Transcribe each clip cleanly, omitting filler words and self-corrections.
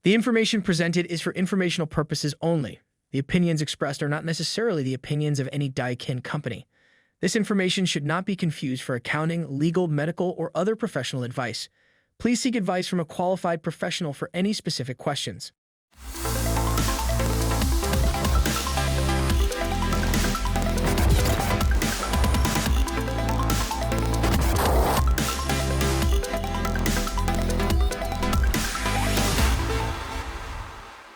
The information presented is for informational purposes only. The opinions expressed are not necessarily the opinions of any Daikin company. This information should not be confused for accounting, legal, medical, or other professional advice. Please seek advice from a qualified professional for any specific questions.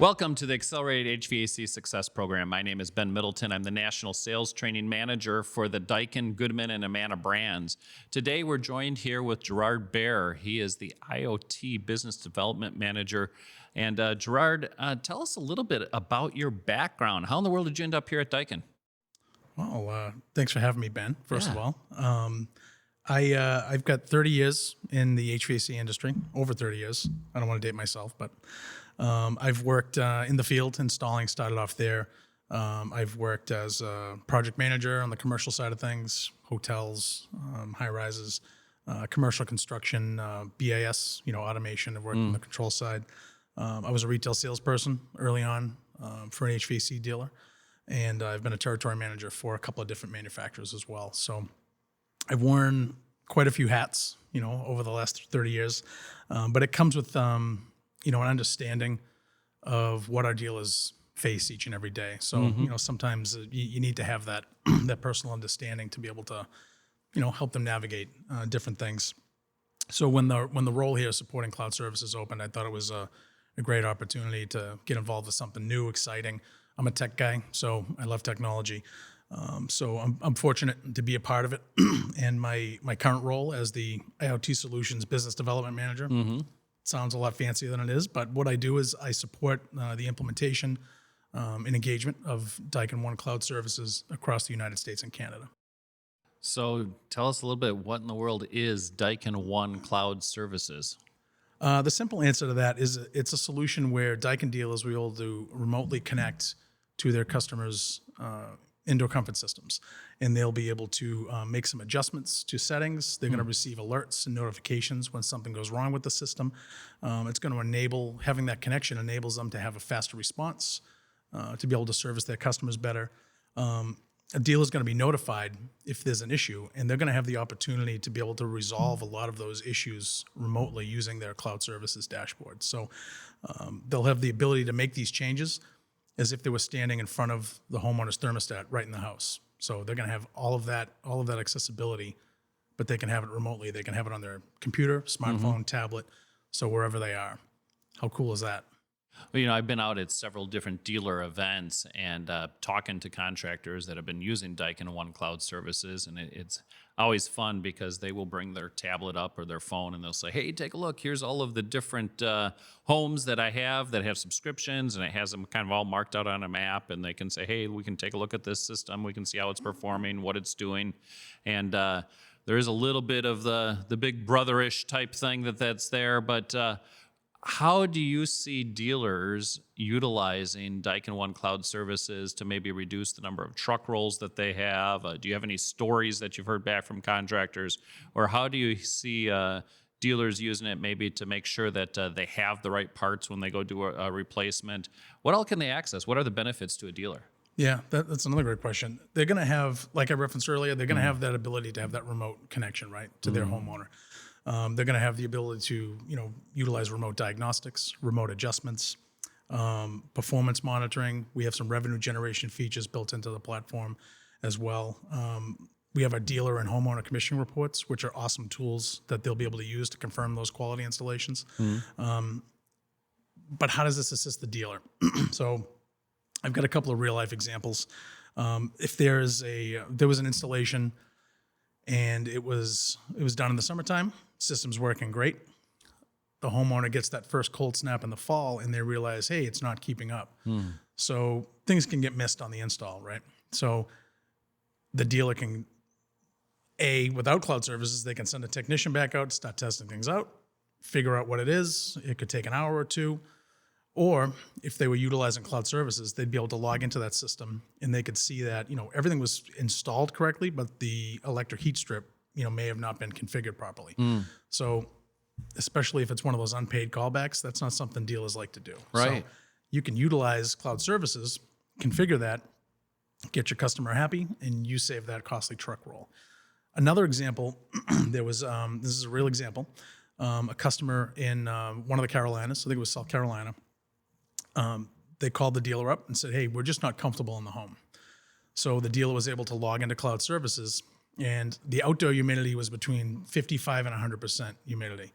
Welcome to the Accelerated HVAC Success Program. My name is Ben Middleton. I'm the National Sales Training Manager for the Daikin, Goodman, and Amana brands. Today we're joined here with Gerard Baer. He is the IoT Business Development Manager. And Gerard, tell us a little bit about your background. How in the world did you end up here at Daikin? Well, thanks for having me, Ben, first of all. I've got 30 years in the HVAC industry, over 30 years. I don't want to date myself, but I've worked in the field installing, started off there. I've worked as a project manager on the commercial side of things, hotels, high rises, commercial construction, BAS, automation. I've worked on the control side. I was a retail salesperson early on for an HVAC dealer, and I've been a territory manager for a couple of different manufacturers as well. So I've worn quite a few hats, over the last 30 years, but it comes with an understanding of what our dealers face each and every day. So, sometimes you need to have that that personal understanding to be able to, help them navigate different things. So when the role here supporting cloud services opened, I thought it was a great opportunity to get involved with something new, exciting. I'm a tech guy, so I love technology. So I'm fortunate to be a part of it. And my current role as the IoT Solutions Business Development Manager, sounds a lot fancier than it is, but what I do is I support the implementation and engagement of Daiken One Cloud Services across the United States and Canada. So tell us a little bit, what in the world is Daiken One Cloud Services? The simple answer to that is it's a solution where Daikin dealers will be able to remotely connect to their customers' indoor comfort systems, and they'll be able to make some adjustments to settings. They're going to receive alerts and notifications when something goes wrong with the system. It's going to enable, having that connection enables them to have a faster response, to be able to service their customers better. A dealer is going to be notified if there's an issue, and they're going to have the opportunity to be able to resolve a lot of those issues remotely using their cloud services dashboard. So they'll have the ability to make these changes as if they were standing in front of the homeowner's thermostat right in the house. So they're going to have all of that accessibility, but they can have it remotely. They can have it on their computer, smartphone, tablet, so wherever they are. How cool is that? Well, I've been out at several different dealer events and talking to contractors that have been using Daikin One Cloud Services, and it's always fun because they will bring their tablet up or their phone and they'll say, hey, take a look, here's all of the different homes that I have that have subscriptions, and it has them kind of all marked out on a map, and they can say, hey, we can take a look at this system, we can see how it's performing, what it's doing, and there is a little bit of the big brotherish type thing that's there, but how do you see dealers utilizing Daikin One Cloud Services to maybe reduce the number of truck rolls that they have? Do you have any stories that you've heard back from contractors? Or how do you see dealers using it maybe to make sure that they have the right parts when they go do a replacement? What all can they access? What are the benefits to a dealer? Yeah, that's another great question. They're going to have, like I referenced earlier, they're going to have that ability to have that remote connection, right, to their homeowner. They're going to have the ability to, utilize remote diagnostics, remote adjustments, performance monitoring. We have some revenue generation features built into the platform as well. We have our dealer and homeowner commissioning reports, which are awesome tools that they'll be able to use to confirm those quality installations. But how does this assist the dealer? So I've got a couple of real life examples. If there was an installation and it was done in the summertime, system's working great. The homeowner gets that first cold snap in the fall and they realize, hey, it's not keeping up. So things can get missed on the install, right? So the dealer can, without cloud services, they can send a technician back out, start testing things out, figure out what it is. It could take an hour or two. Or if they were utilizing cloud services, they'd be able to log into that system and they could see that, everything was installed correctly, but the electric heat strip, may have not been configured properly. So especially if it's one of those unpaid callbacks, that's not something dealers like to do. Right. So you can utilize cloud services, configure that, get your customer happy, and you save that costly truck roll. Another example, there was, this is a real example, a customer in one of the Carolinas, I think it was South Carolina, they called the dealer up and said, hey, we're just not comfortable in the home. So the dealer was able to log into cloud services, and the outdoor humidity was between 55 and 100% humidity.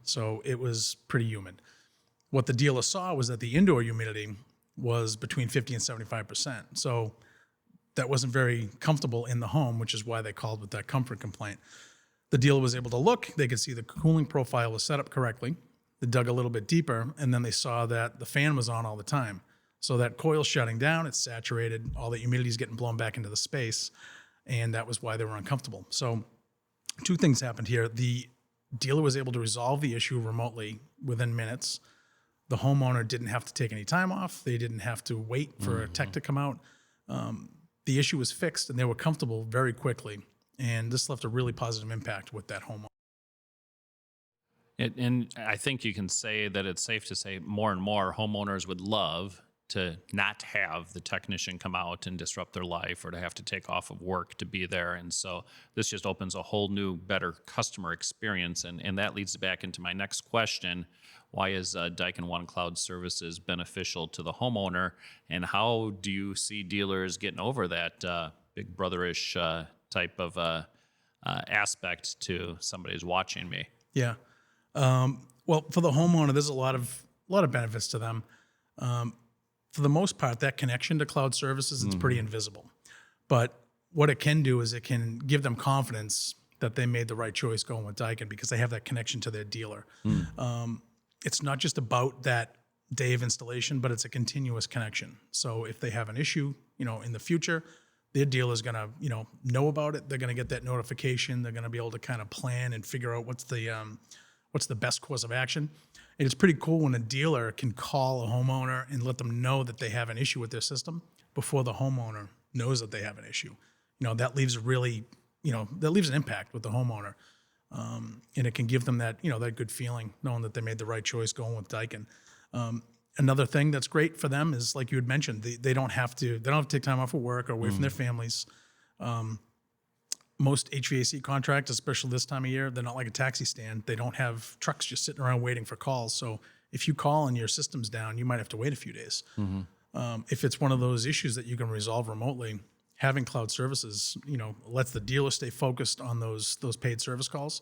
So it was pretty humid. What the dealer saw was that the indoor humidity was between 50 and 75%. So that wasn't very comfortable in the home, which is why they called with that comfort complaint. The dealer was able to look, they could see the cooling profile was set up correctly. They dug a little bit deeper, and then they saw that the fan was on all the time. So that coil's shutting down, it's saturated, all the humidity is getting blown back into the space, and that was why they were uncomfortable. So two things happened here. The dealer was able to resolve the issue remotely within minutes. The homeowner didn't have to take any time off. They didn't have to wait for a tech to come out. The issue was fixed, and they were comfortable very quickly. And this left a really positive impact with that homeowner. And I think you can say that it's safe to say more and more homeowners would love to not have the technician come out and disrupt their life or to have to take off of work to be there. And so this just opens a whole new, better customer experience. And that leads back into my next question. Why is Daiken One Cloud Services beneficial to the homeowner? And how do you see dealers getting over that big brotherish type of aspect to somebody who's watching me? Yeah. Well, for the homeowner, there's a lot of benefits to them. For the most part, that connection to cloud services, it's pretty invisible. But what it can do is it can give them confidence that they made the right choice going with Daikin because they have that connection to their dealer. It's not just about that day of installation, but it's a continuous connection. So if they have an issue, in the future, their dealer is going to, know about it. They're going to get that notification. They're going to be able to kind of plan and figure out what's the best course of action. And it's pretty cool when a dealer can call a homeowner and let them know that they have an issue with their system before the homeowner knows that they have an issue. That leaves that leaves an impact with the homeowner. And it can give them that, that good feeling knowing that they made the right choice going with Daikin. Another thing that's great for them is, like you had mentioned, they don't have to take time off of work or away from their families. Most HVAC contractors, especially this time of year, they're not like a taxi stand. They don't have trucks just sitting around waiting for calls. So if you call and your system's down, you might have to wait a few days. If it's one of those issues that you can resolve remotely, having cloud services, lets the dealer stay focused on those paid service calls,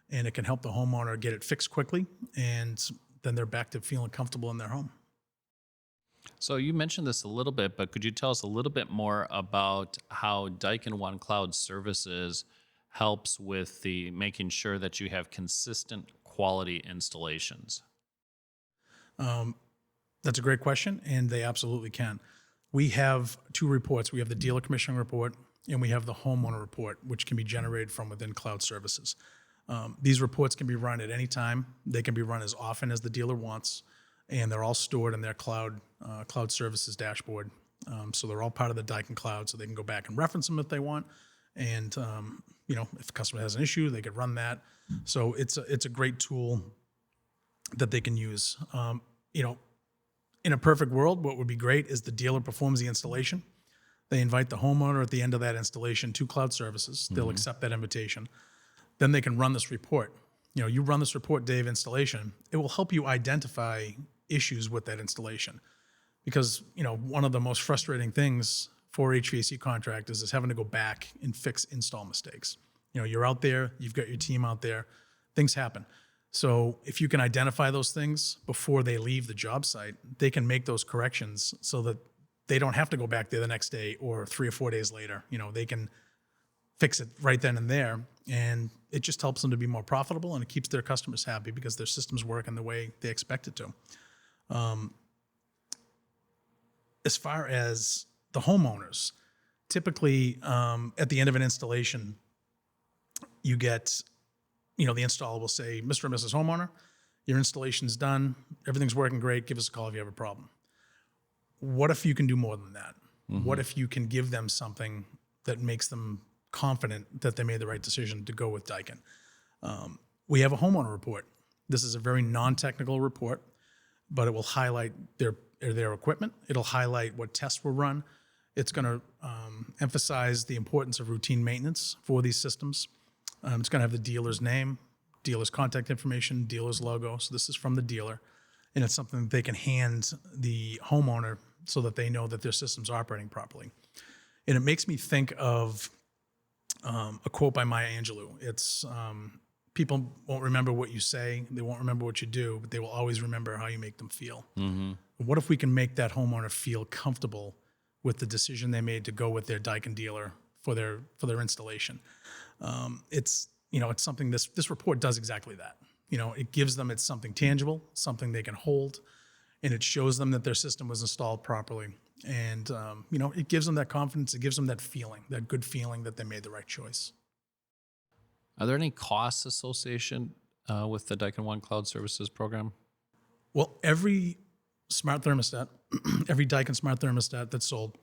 and it can help the homeowner get it fixed quickly, and then they're back to feeling comfortable in their home. So you mentioned this a little bit, but could you tell us a little bit more about how Daiken One Cloud Services helps with the making sure that you have consistent quality installations? That's a great question, and they absolutely can. We have two reports. We have the dealer commissioning report, and we have the homeowner report, which can be generated from within cloud services. These reports can be run at any time. They can be run as often as the dealer wants, and they're all stored in their cloud services dashboard. So they're all part of the Daikin Cloud, so they can go back and reference them if they want. And if a customer has an issue, they could run that. So it's a great tool that they can use. In a perfect world, what would be great is the dealer performs the installation. They invite the homeowner at the end of that installation to cloud services. They'll accept that invitation. Then they can run this report. You run this report day of installation. It will help you identify issues with that installation. Because, one of the most frustrating things for HVAC contractors is having to go back and fix install mistakes. You're out there, you've got your team out there, things happen. So if you can identify those things before they leave the job site, they can make those corrections so that they don't have to go back there the next day or 3 or 4 days later. They can fix it right then and there, and it just helps them to be more profitable, and it keeps their customers happy because their system's working the way they expect it to. As far as the homeowners, typically at the end of an installation, you get, the installer will say, Mr. and Mrs. Homeowner, your installation's done, everything's working great, give us a call if you have a problem. What if you can do more than that? What if you can give them something that makes them confident that they made the right decision to go with Daikin? We have a homeowner report. This is a very non-technical report, but it will highlight their equipment. It'll highlight what tests were run. It's going to emphasize the importance of routine maintenance for these systems. It's going to have the dealer's name, dealer's contact information, dealer's logo. So this is from the dealer. And it's something that they can hand the homeowner so that they know that their system's operating properly. And it makes me think of a quote by Maya Angelou. It's people won't remember what you say, they won't remember what you do, but they will always remember how you make them feel. What if we can make that homeowner feel comfortable with the decision they made to go with their Daikin dealer for their installation? It's something this report does exactly that. It gives them, it's something tangible, something they can hold, and it shows them that their system was installed properly. And it gives them that confidence. It gives them that feeling, that good feeling that they made the right choice. Are there any costs associated with the Daikin One Cloud Services program? Well, every smart thermostat, every Daikin smart thermostat that's sold,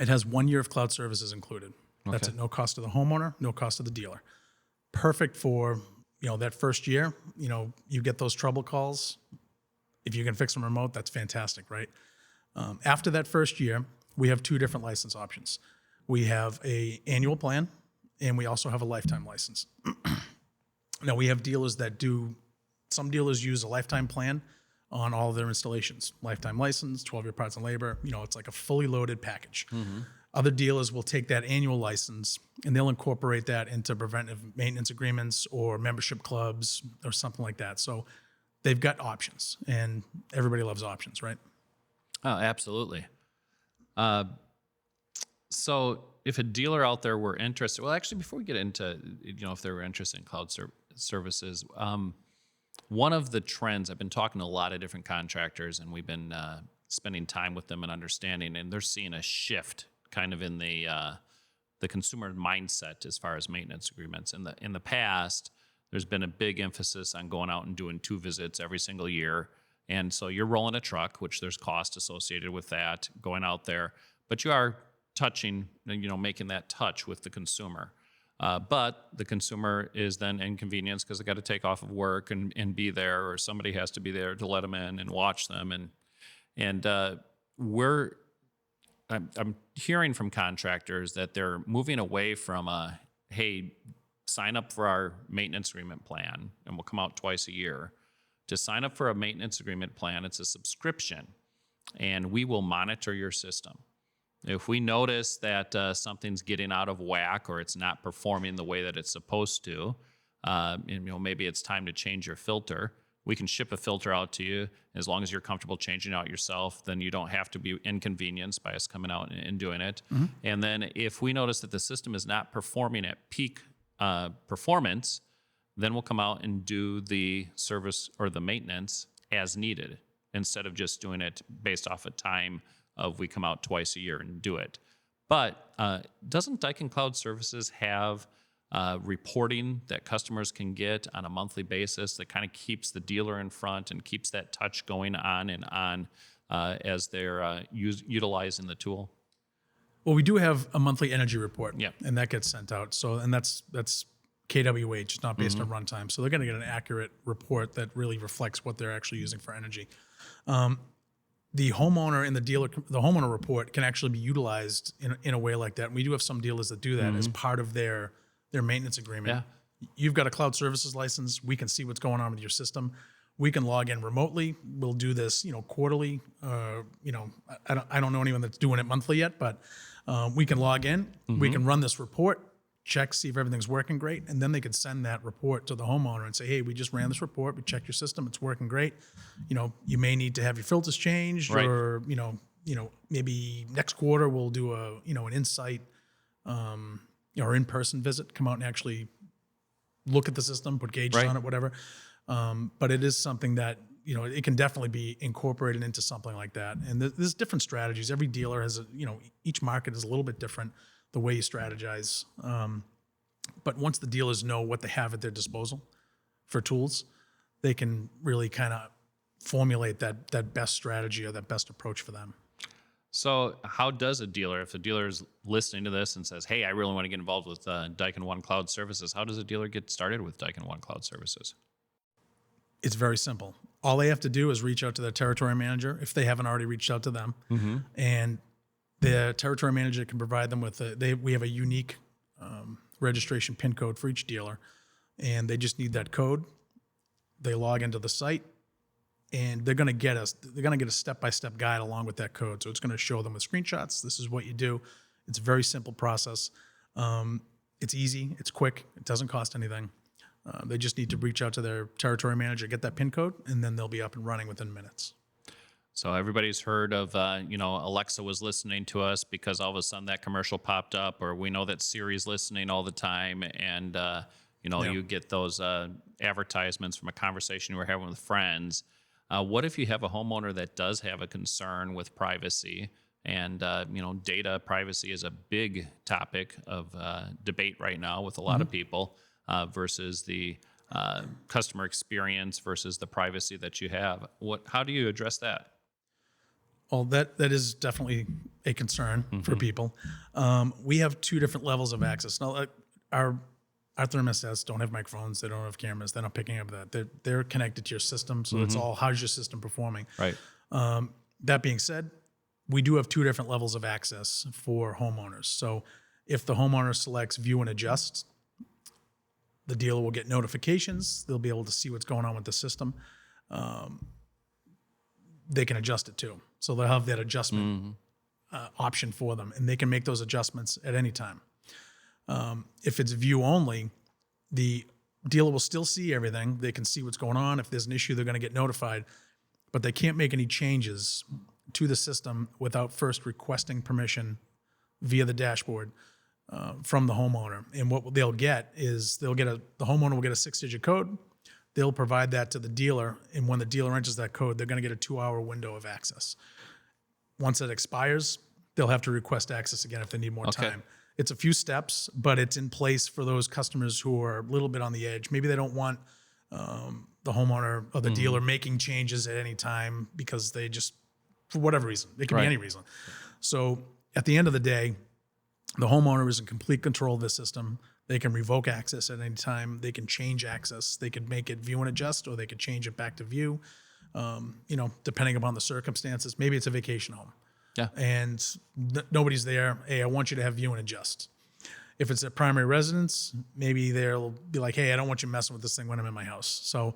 it has 1 year of cloud services included. That's at no cost to the homeowner, no cost to the dealer. Perfect for that first year. You get those trouble calls. If you can fix them remote, that's fantastic, right? After that first year, we have 2 different license options. We have a annual plan, and we also have a lifetime license. Now, we have dealers that some dealers use a lifetime plan on all of their installations. Lifetime license, 12-year parts and labor, it's like a fully loaded package. Other dealers will take that annual license and they'll incorporate that into preventive maintenance agreements or membership clubs or something like that. So they've got options, and everybody loves options, right? Oh, absolutely. So if a dealer out there were interested, well, actually, before we get into, if they were interested in cloud services, one of the trends, I've been talking to a lot of different contractors, and we've been spending time with them and understanding, and they're seeing a shift kind of in the consumer mindset as far as maintenance agreements. In the past, there's been a big emphasis on going out and doing 2 visits every single year. And so you're rolling a truck, which there's cost associated with that, going out there, but you are touching, making that touch with the consumer. But the consumer is then inconvenienced because they got to take off of work and be there, or somebody has to be there to let them in and watch them. I'm hearing from contractors that they're moving away from hey, sign up for our maintenance agreement plan and we'll come out twice a year, to sign up for a maintenance agreement plan. It's a subscription, and we will monitor your system. If we notice that something's getting out of whack or it's not performing the way that it's supposed to, maybe it's time to change your filter, we can ship a filter out to you. As long as you're comfortable changing out yourself, then you don't have to be inconvenienced by us coming out and doing it. And then if we notice that the system is not performing at peak performance, then we'll come out and do the service or the maintenance as needed, instead of just doing it based off a time of we come out twice a year and do it. But doesn't Daikin Cloud Services have reporting that customers can get on a monthly basis that kind of keeps the dealer in front and keeps that touch going on and on as they're utilizing the tool? Well, we do have a monthly energy report, Yeah. and that gets sent out. So, and that's KWH, it's not based on runtime. So they're going to get an accurate report that really reflects what they're actually using for energy. The homeowner and the homeowner report can actually be utilized in a way like that. And we do have some dealers that do that as part of their maintenance agreement. Yeah. You've got a cloud services license. We can see what's going on with your system. We can log in remotely. We'll do this, quarterly. I don't know anyone that's doing it monthly yet, but we can log in. We can run this report, check, see if everything's working great, and then they could send that report to the homeowner and say, hey, we just ran this report, we checked your system, it's working great. You may need to have your filters changed, Right. or maybe next quarter we'll do an insight or in-person visit, come out and actually look at the system, put gauges Right. on it, whatever. But it is something that it can definitely be incorporated into something like that. And there's different strategies. Every dealer has each market is a little bit different, the way you strategize. But once the dealers know what they have at their disposal for tools, they can really kind of formulate that best strategy or that best approach for them. So how does a dealer, if a dealer is listening to this and says, hey, I really want to get involved with Daikin One Cloud Services, how does a dealer get started with Daikin One Cloud Services? It's very simple. All they have to do is reach out to their territory manager if they haven't already reached out to them, and the territory manager can provide them with we have a unique registration PIN code for each dealer, and they just need that code. They log into the site, and they're going to get a step-by-step guide along with that code. So it's going to show them with screenshots. This is what you do. It's a very simple process. It's easy. It's quick. It doesn't cost anything. They just need to reach out to their territory manager, get that PIN code, and then they'll be up and running within minutes. So everybody's heard of, Alexa was listening to us because all of a sudden that commercial popped up, or we know that Siri's listening all the time, and, you get those advertisements from a conversation you were having with friends. What if you have a homeowner that does have a concern with privacy? And, data privacy is a big topic of debate right now with a lot of people versus the customer experience versus the privacy that you have. How do you address that? Well, that is definitely a concern for people. We have two different levels of access. Now, our thermostats don't have microphones. They don't have cameras. They're not picking up that. They're connected to your system, so it's all, how's your system performing? Right. That being said, we do have two different levels of access for homeowners. So if the homeowner selects view and adjust, the dealer will get notifications. They'll be able to see what's going on with the system. They can adjust it too. So they'll have that adjustment option for them, and they can make those adjustments at any time. If it's view only, the dealer will still see everything. They can see what's going on. If there's an issue, they're going to get notified, but they can't make any changes to the system without first requesting permission via the dashboard from the homeowner. And what they'll get is the homeowner will get a 6-digit code. They'll provide that to the dealer, and when the dealer enters that code, they're going to get a 2-hour window of access. Once that expires, they'll have to request access again if they need more time. It's a few steps, but it's in place for those customers who are a little bit on the edge. Maybe they don't want the homeowner or the dealer making changes at any time because they just, for whatever reason, it can be any reason. So at the end of the day, the homeowner is in complete control of the system. They can revoke access at any time. They can change access. They could make it view and adjust, or they could change it back to view, depending upon the circumstances. Maybe it's a vacation home. Yeah. And nobody's there. Hey, I want you to have view and adjust. If it's a primary residence, maybe they'll be like, hey, I don't want you messing with this thing when I'm in my house. So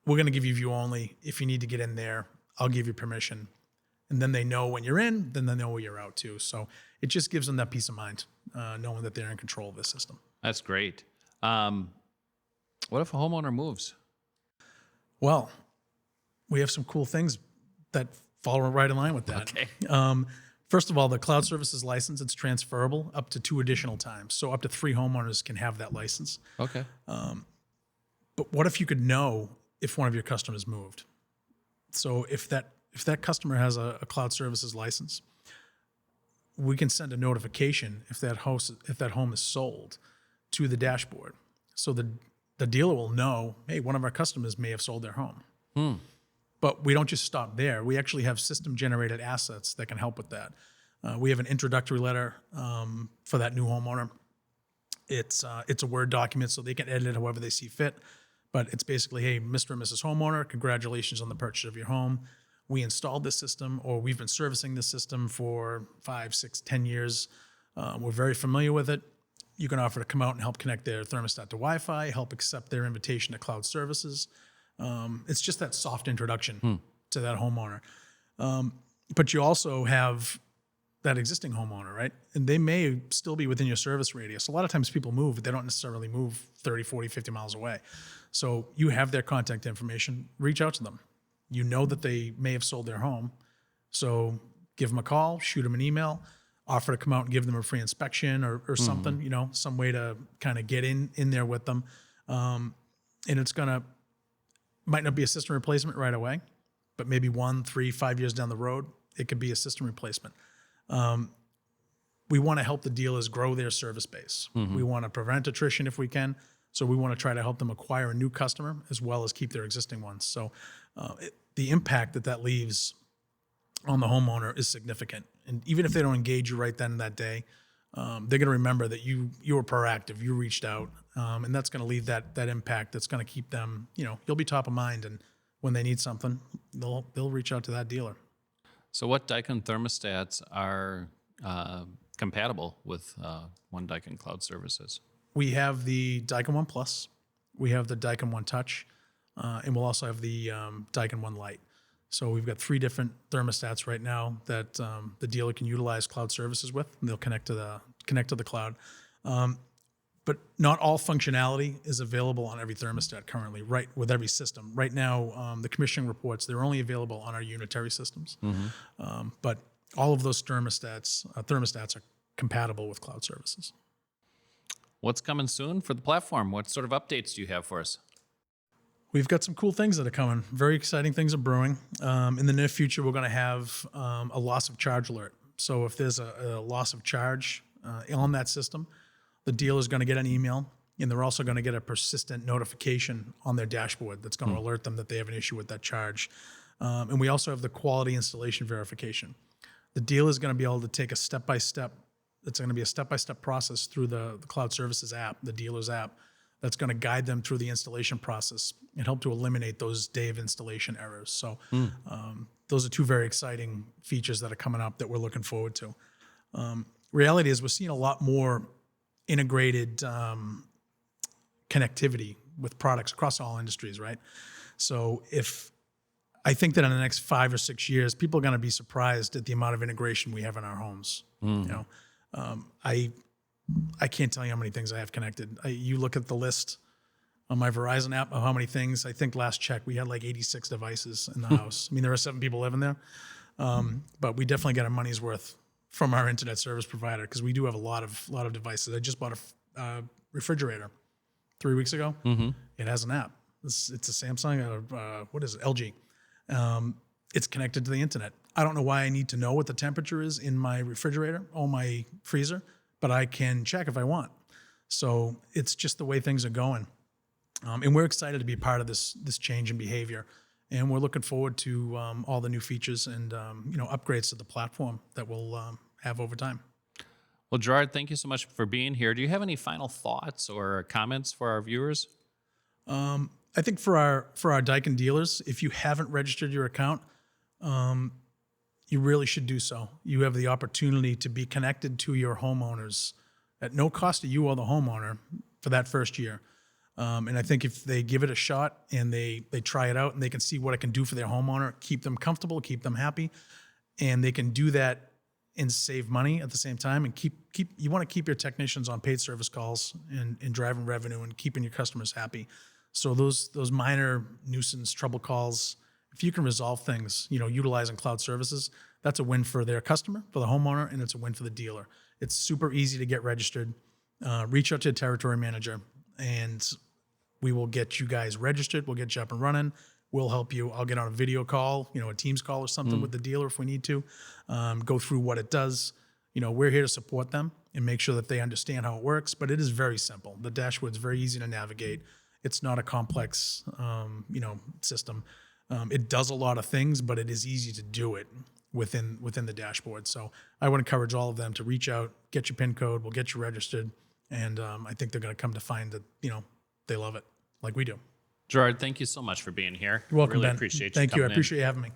we're going to give you view only. If you need to get in there, I'll give you permission. And then they know when you're in, then they know when you're out too. So it just gives them that peace of mind, knowing that they're in control of the system. That's great. What if a homeowner moves? Well, we have some cool things that fall right in line with that. Okay. First of all, the cloud services license, it's transferable up to 2 additional times. So up to 3 homeowners can have that license. Okay. But what if you could know if one of your customers moved? So if that customer has a cloud services license, we can send a notification if that home is sold to the dashboard. So the dealer will know, hey, one of our customers may have sold their home. But we don't just stop there. We actually have system-generated assets that can help with that. We have an introductory letter for that new homeowner. It's a Word document, so they can edit it however they see fit. But it's basically, hey, Mr. and Mrs. Homeowner, congratulations on the purchase of your home. We installed this system, or we've been servicing this system for 5, 6, 10 years. We're very familiar with it. You can offer to come out and help connect their thermostat to Wi-Fi, help accept their invitation to cloud services. It's just that soft introduction to that homeowner. But you also have that existing homeowner, right? And they may still be within your service radius. A lot of times people move, but they don't necessarily move 30, 40, 50 miles away. So you have their contact information, reach out to them. You know that they may have sold their home. So give them a call, shoot them an email, offer to come out and give them a free inspection or something, some way to kind of get in there with them. And it's might not be a system replacement right away, but maybe 1, 3, 5 years down the road, it could be a system replacement. We want to help the dealers grow their service base. We want to prevent attrition if we can. So we want to try to help them acquire a new customer as well as keep their existing ones. So the impact that leaves on the homeowner is significant. And even if they don't engage you right then and that day, they're going to remember that you were proactive, you reached out, and that's going to leave that impact. That's going to keep them, you'll be top of mind, and when they need something, they'll reach out to that dealer. So what Daikin thermostats are compatible with One Daikin Cloud Services? We have the Daikin One Plus, we have the Daikin One Touch, and we'll also have the Daikin One Lite. So we've got 3 different thermostats right now that the dealer can utilize cloud services with, and they'll connect to the cloud. But not all functionality is available on every thermostat currently, right, with every system. Right now, the commissioning reports, they're only available on our unitary systems. But all of those thermostats are compatible with cloud services. What's coming soon for the platform? What sort of updates do you have for us? We've got some cool things that are coming. Very exciting things are brewing. In the near future, we're going to have a loss of charge alert. So if there's a loss of charge on that system, the dealer is going to get an email, and they're also going to get a persistent notification on their dashboard that's going to alert them that they have an issue with that charge. And we also have the quality installation verification. The dealer is going to be able to take a step-by-step. It's going to be a step-by-step process through the Cloud Services app, the dealer's app, that's going to guide them through the installation process and help to eliminate those day of installation errors. So those are 2 very exciting features that are coming up that we're looking forward to. Reality is we're seeing a lot more integrated connectivity with products across all industries, right? So I think that in the next 5 or 6 years, people are going to be surprised at the amount of integration we have in our homes. I can't tell you how many things I have connected. You look at the list on my Verizon app of how many things. I think last check we had like 86 devices in the house. I mean, there are 7 people living there, but we definitely got our money's worth from our internet service provider because we do have a lot of devices. I just bought a refrigerator 3 weeks ago. It has an app. It's a Samsung. What is it? LG. It's connected to the internet. I don't know why I need to know what the temperature is in my refrigerator or my freezer, but I can check if I want. So it's just the way things are going. And we're excited to be part of this change in behavior. And we're looking forward to all the new features and upgrades to the platform that we'll have over time. Well, Gerard, thank you so much for being here. Do you have any final thoughts or comments for our viewers? I think for our Daikin dealers, if you haven't registered your account, you really should do so. You have the opportunity to be connected to your homeowners at no cost to you or the homeowner for that first year. And I think if they give it a shot and they try it out and they can see what it can do for their homeowner, keep them comfortable, keep them happy, and they can do that and save money at the same time and you want to keep your technicians on paid service calls and driving revenue and keeping your customers happy. So those minor nuisance trouble calls, if you can resolve things, utilizing cloud services, that's a win for their customer, for the homeowner, and it's a win for the dealer. It's super easy to get registered. Reach out to a territory manager, and we will get you guys registered. We'll get you up and running. We'll help you. I'll get on a video call, a Teams call or something with the dealer if we need to, go through what it does. We're here to support them and make sure that they understand how it works, but it is very simple. The dashboard's very easy to navigate. It's not a complex, system. It does a lot of things, but it is easy to do it within the dashboard. So I would encourage all of them to reach out, get your PIN code, we'll get you registered, and I think they're going to come to find that they love it like we do. Gerard, thank you so much for being here. You're welcome, Really Ben. appreciate you Thank you. I coming in. appreciate you having me.